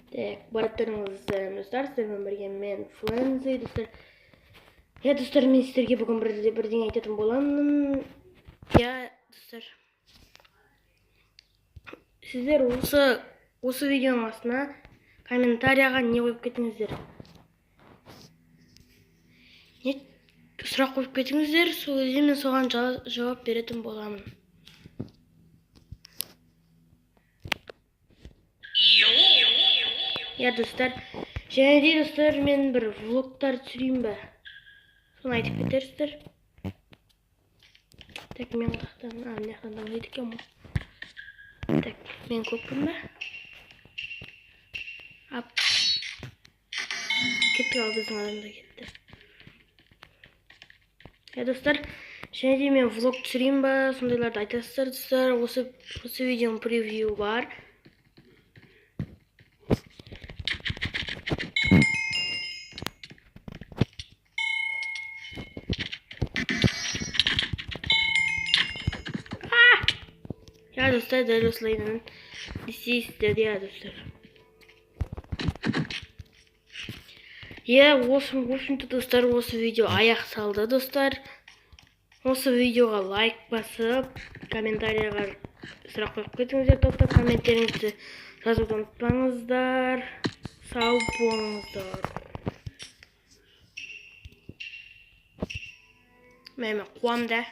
Бараттарыңызды сәлем достар, сіздермен бірге мен Флензи достар. Достар, мен сіздерге бүгін бірдеңе айтатын боламын. Достар, сіздер осы видеоның астына комментарияға не қойып кетіңіздер? Сұрақ қойып кетіңіздер, сол кезде мен соған жауап беретін боламын. Достар, және де достар, мен бір влогтар түсірейін бе? Соны айтып кетерсіздер. Так, мен қақтан, мына жақтан дамайды екен ғой. Так, мен көкпін бе? Ап. Кетті, ал біздің адам да кетті. Достар, және де мен влог түсірейін бе? Сондайларды айтасыздар, достар. Осы видеоның превью бар. Достар, дәл осылайынан істейсіздер, достар. В общем-то, достар, осы видео аяқ салды, достар. Осы видеоға лайк басып, комментарияға сұрақ қойып кетіңіздер, достар. Комменттеріңізді жазуды ұмытпаңыздар. Сау болыңыздар. Мен қуамда.